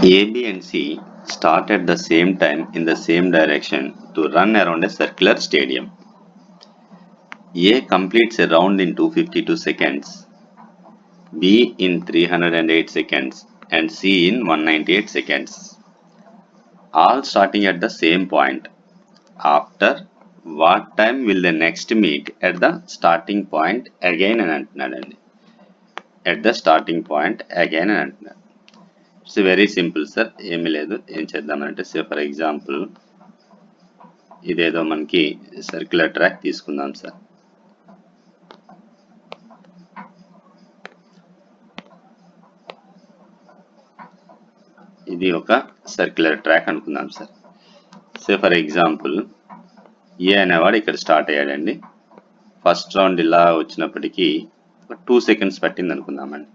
A, B and C start at the same time in the same direction to run around a circular stadium. A completes a round in 252 seconds, B in 308 seconds and C in 198 seconds. All starting at the same point. After what time will the next meet at the starting point again అని అంటున్నాడండి. At the starting point again అని అంటున్నాడు. It's very simple sir, ఏమీ లేదు. ఏం చేద్దామంటే for example ఇదేదో మనకి సర్క్యులర్ ట్రాక్ తీసుకుందాం సార్. ఇది ఒక సర్క్యులర్ ట్రాక్ అనుకుందాం సార్. ఫర్ ఎగ్జాంపుల్ ఏ అనేవాడు ఇక్కడ స్టార్ట్ అయ్యాడండి. ఫస్ట్ రౌండ్ ఇలా వచ్చినప్పటికీ 2 seconds పట్టింది అనుకుందామండి.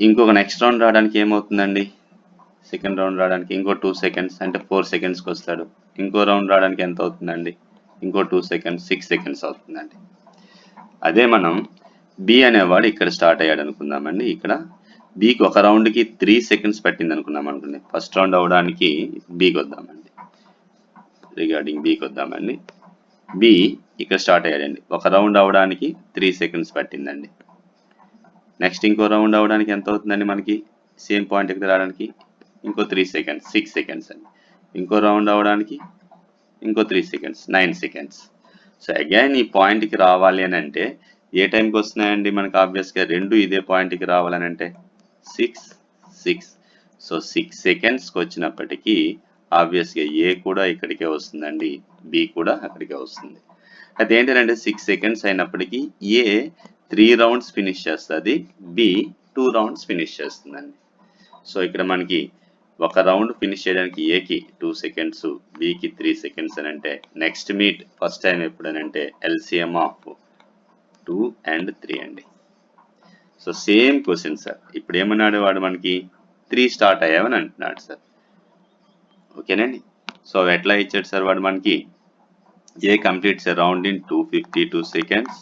ఇంకొక నెక్స్ట్ రౌండ్ రావడానికి ఏమవుతుందండి, సెకండ్ రౌండ్ రావడానికి ఇంకో 2 seconds అంటే 4 secondsకి వస్తాడు. ఇంకో రౌండ్ రావడానికి ఎంత అవుతుందండి, ఇంకో 2 seconds 6 seconds అవుతుందండి. అదే మనం బి అనేవాడు ఇక్కడ స్టార్ట్ అయ్యాడు అనుకుందామండి. ఇక్కడ బికి ఒక రౌండ్కి 3 seconds పట్టింది అనుకుందాం అనుకోండి. ఫస్ట్ రౌండ్ అవడానికి బికి వద్దామండి, రిగార్డింగ్ బికి వద్దామండి. బి ఇక్కడ స్టార్ట్ అయ్యాడండి, ఒక రౌండ్ అవడానికి 3 seconds పట్టిందండి. నెక్స్ట్ ఇంకో రౌండ్ అవడానికి ఎంత అవుతుందండి, మనకి సేమ్ పాయింట్ ఇక్కడ రావడానికి ఇంకో 3 seconds 6 seconds అండి. ఇంకో రౌండ్ అవడానికి ఇంకో 3 seconds 9 seconds. సో అగైన్ ఈ పాయింట్కి రావాలి అని అంటే ఏ టైంకి వస్తున్నాయండి మనకు, ఆబ్వియస్గా రెండు ఇదే పాయింట్కి రావాలని అంటే 6. సో 6 secondsకి వచ్చినప్పటికీ ఆబ్వియస్గా ఏ కూడా ఇక్కడికే వస్తుందండి, బి కూడా అక్కడికే వస్తుంది. అదేంటంటే 6 seconds అయినప్పటికీ ఏ 3 rounds ఫినిష్ చేస్తుంది, బి 2 rounds ఫినిష్ చేస్తుందండి. సో ఇక్కడ మనకి ఒక రౌండ్ ఫినిష్ చేయడానికి ఏకి 2 seconds, బికి 3 seconds అని అంటే నెక్స్ట్ మీట్ ఫస్ట్ టైం ఎప్పుడనంటే ఎల్సిఎం ఆఫ్ 2 and 3 అండి. So same question sir. ఇప్పుడు ఏమన్నాడు వాడు, మనకి 3 స్టార్ట్ అయ్యావని అంటున్నాడు సార్. ఓకేనండి. సో ఎట్లా ఇచ్చాడు సార్ వాడు మనకి, A completes a round in 252 seconds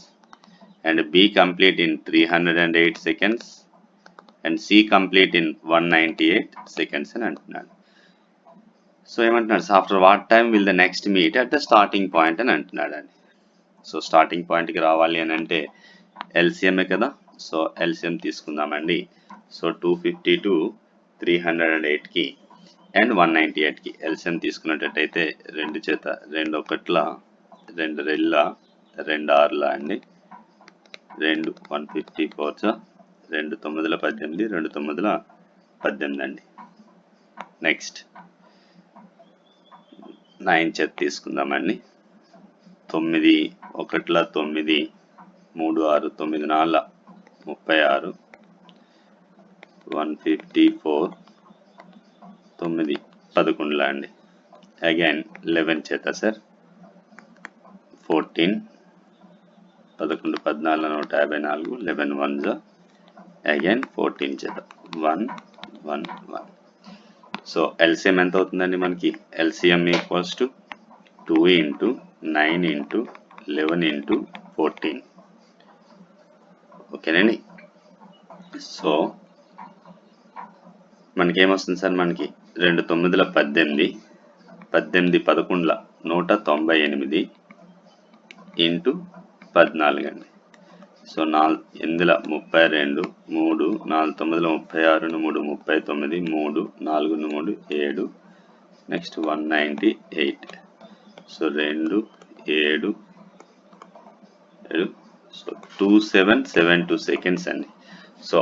and B complete in 308 seconds and C complete in 198 seconds అని అంటున్నాడు. సో ఏమంటున్నాడు, after what time will the next meet at the starting point అని అంటున్నాడు అండి. సో స్టార్టింగ్ పాయింట్కి రావాలి అని అంటే ఎల్సిఎంఏ కదా, సో ఎల్సిఎం తీసుకుందామండి. సో 252 308కి అండ్ 198కి ఎల్సిఎం తీసుకున్నట్టయితే 2 చేత 2 ఒకట్ల 2 రెళ్ళ 2 ఆరుల అండి, 2 154 2 9ల 18 2 9ల 18 అండి. నెక్స్ట్ 9 చేత తీసుకుందామండి. 9 ఒకట్ల 9 3 6 9 4 36 154 9 11ల అండి. అగైన్ 11 చేత సార్ 14 11 14 154 11 1 అగైన్ 14 చేత 1 1 1. సో ఎల్సిఎం ఎంత అవుతుందండి మనకి, LCM equals to 2 into 9 into 11 into 14. ఓకేనండి. సో మనకేమొస్తుంది సార్, మనకి 2 9ల 18 18 11ల 198 ఇంటూ 14 అండి. So 4 8ల 32 3 4 9ల 36 3 39 3 4 3 7 next 198. So 2 7 7 so 2772 seconds అండి. So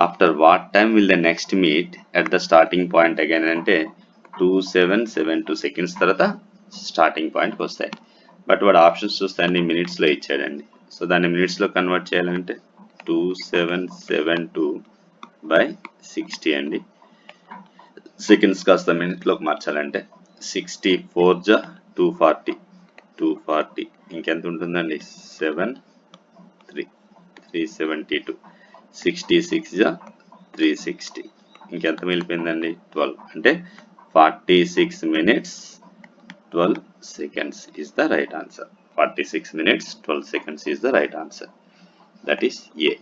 after what time will the next meet at the starting point again అంటే 2772 seconds తర్వాత స్టార్టింగ్ పాయింట్కి వస్తాయి. బట్ వాడు ఆప్షన్స్ చూస్తే అన్ని మినిట్స్లో ఇచ్చాడండి. సో దాన్ని మినిట్స్లో కన్వర్ట్ చేయాలంటే 2772/60 అండి. సెకండ్స్ కాస్త మినిట్లోకి మార్చాలంటే 64 240 240 ఇంకెంత ఉంటుందండి, 372 66 360 ఇంకెంత మిగిలిపోయిందండి, 12 అంటే 46 minutes 12 seconds is the right answer. 46 minutes 12 seconds is the right answer. That is A.